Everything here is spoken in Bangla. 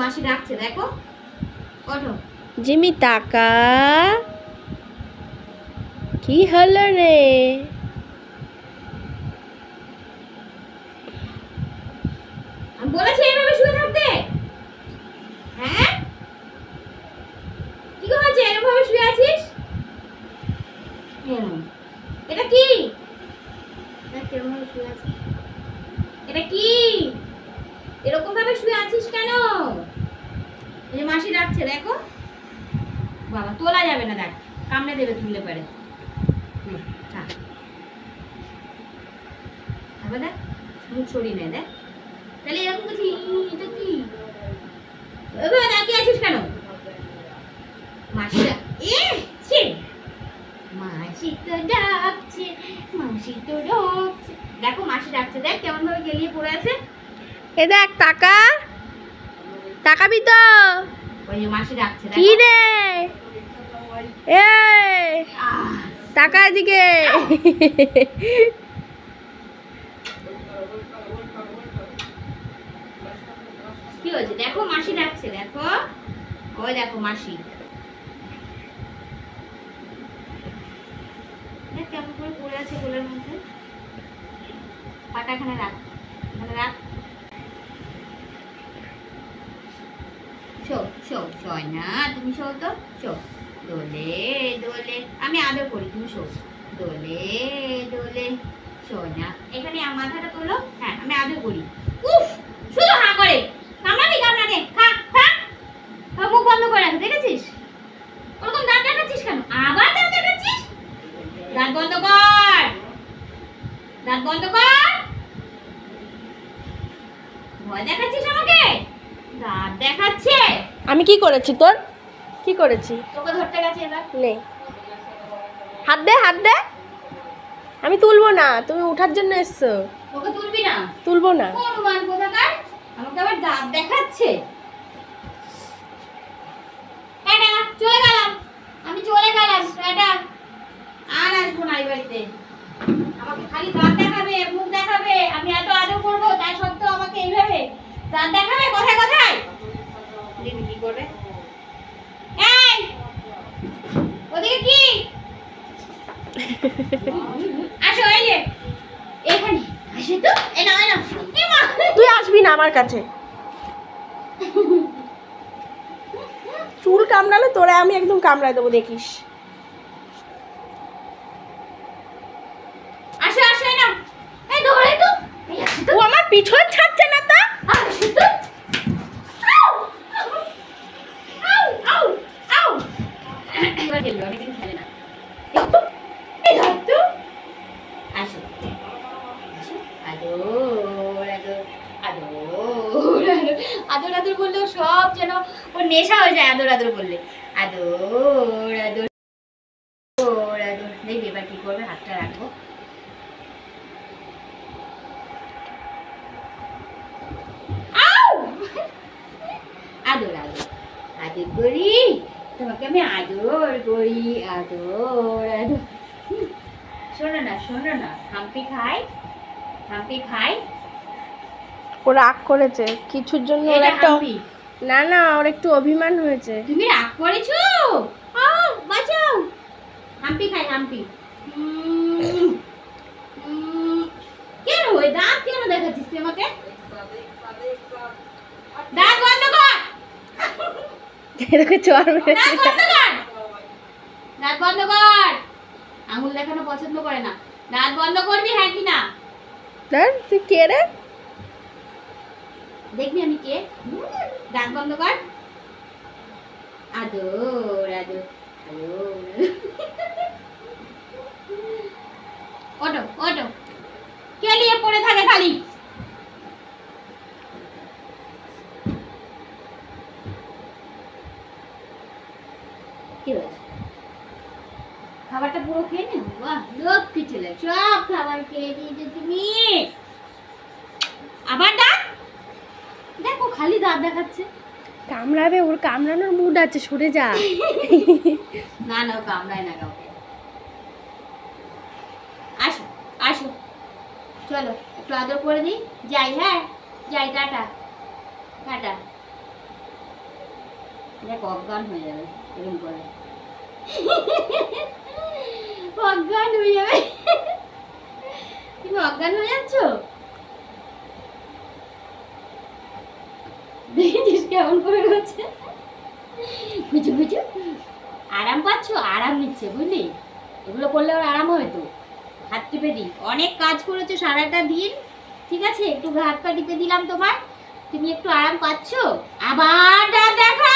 মাসি ডাকছে, দেখো। ওঠো জিমি, তাকা। কি হলো রে? আমি বলেছি এইভাবে শুয়ে থাকতে। হ্যাঁ, কি হয়েছে? এরকম ভাবে শুয়ে আছিস? এটা কি? এরকম ভাবে শুয়ে আছিস? এটা কি? এরকম ভাবে শুয়ে আছিস কেন? এই মাসি ডাকছে, দেখো। বাবা, তোলা যাবে না, দেখ কামড়ে দেবে তুললে পারে। আবার দেখ, মুখ সরিয়ে নে, দেখ। তাহলে এরকম করছি, এটা কি? এভাবে দাঁড়িয়ে আছিস কেন? মাসি মাসি তো ডাকছে, মাসি তো ডাকছে। দেখো মাসি ডাকছে, দেখ কেমন ভাবে গেলিয়ে পড়ে আছে। এ দেখ, তাকা। তাকাবি তো। ওই যে মাসি ডাকছে, কি রে? এ তাকা এদিকে। কি হয়েছে? দেখো মাসি ডাকছে, দেখো। ওই দেখো মাসি। দেখ কেমন করে পড়ে আছে কোলের মধ্যে। পাটা এখানে রাখ, এখানে রাখ। শো শো, শোয় না, তুমি শো তো, শো। দোলে দোলে, আমি আদর করি, তুমি শো। দোলে দোলে, শো না। এখানে মাথাটা তোলো। হ্যাঁ, আমি আদর করি। উফ, শুধু হা করে। কামড়াবি, কামড়ানে, খা খা। মুখ বন্ধ করে রাখ, দেখেছিস? ওরকম দাঁত দেখাচ্ছিস কেন? আবার দাঁত দেখাচ্ছিস? দাঁত বন্ধ কর, দাঁত বন্ধ কর। ভয় দেখাচ্ছিস আমাকে? দাঁত দেখাচ্ছে। আমি কি করেছি তোর? কি করেছি? তোকে ধরতে গেছে এবার। নে, হাত দে, হাত দে। আমি তুলবো না, তুমি উঠার জন্য এসছো। তোকে তুলবি না? তুলবো না। কোন মান কোথাকার? আমাকে আবার দাঁত দেখাচ্ছে। টাটা, চলে গেলাম। আমি চলে গেলাম, টাটা। আর আসবো না এই বাড়িতে। আমাকে খালি দাঁত দেখাবে, মুখ দেখাবে। আমি এত আদর করবো, তাই সত্ত্বেও আমাকে এইভাবে দাঁত দেখাবে কোথায় কোথায়? দিদি কি করবে? এই, ওদিকে কি? আসো, এই যে এখানে আসে তো। এই না, এই না। এ মা, তুই আসবি না আমার কাছে। চুল কামড়ালে তোরে আমি একদম কামড়ায় দেবো, দেখিস। আসো আসো, এই না। এই দৌড়াই তো। এই আসে তো। ও আমার পিছন ছাড়ছে না তো। আসে তো। আউ আউ আউ আউ। এবার খেলবে, অনেকদিন খেলে না। এই তো, এই ধর তো। আসো আসো, আদর আদর আদর আদর আদর বললেও সব যেন ওর নেশা হয়ে যায়। আদর আদর বললে, আদর আদর আদর আদর। দেখবি এবার কি করবে, হাতটা রাখবো। আউ, আদর আদর আদর করি তোমাকে, আমি আদর করি, আদর আদর। শোনো না, শোনো না, হাম্পি খাই, হাম্পি খাই। ও রাগ করেছে কিছুর জন্য, ওর এটা একটা হাম্পি। না না, ওর একটু অভিমান হয়েছে। তুমি রাগ করেছো? বাঁচাও। হাম্পি খাই, হাম্পি। কেন ওই দাঁত কেন দেখাচ্ছিস তুই আমাকে? দাঁত বন্ধ কর। এরকম চর দাঁত মেরেছে। বন্ধ কর, দাঁত বন্ধ কর। আঙুল দেখানো পছন্দ করে না। দাঁত বন্ধ করবি, হ্যাঁ কি না? তুই কে রে? দেখবি আমি কে। দাঁত বন্ধ কর। আদর আদর আদর। ওটো ওটো, কে নিয়ে পড়ে থাকে খালি। কি হয়েছে? খাবারটা পুরো খেয়ে নে। বাহ, লক্ষ্মী ছেলে, সব খাবার খেয়ে দিয়েছো তুমি। আবার দাঁত দেখো, খালি দাঁত দেখাচ্ছে। কামড়াবে, ওর কামড়ানোর মুড আছে, সরে যা। না না, ও কামড়ায় না কাউকে। আসো আসো, চলো একটু আদর করে দিই। যাই, হ্যাঁ যাই, টাটা টাটা। দেখ অজ্ঞান হয়ে যাবে এরকম করে। অজ্ঞান হয়ে যাবে। তুমি অজ্ঞান হয়ে যাচ্ছ, দেখেছিস কেমন করে রয়েছে। বুঝু বুঝু আরাম পাচ্ছ, আরাম নিচ্ছে বুঝলি। এগুলো করলে ওর আরাম হবে তো। হাত টিপে দিই, অনেক কাজ করেছো সারাটা দিন, ঠিক আছে, একটু হাত পা টিপে দিলাম তোমার, তুমি একটু আরাম পাচ্ছ। আবার দাঁত দেখা,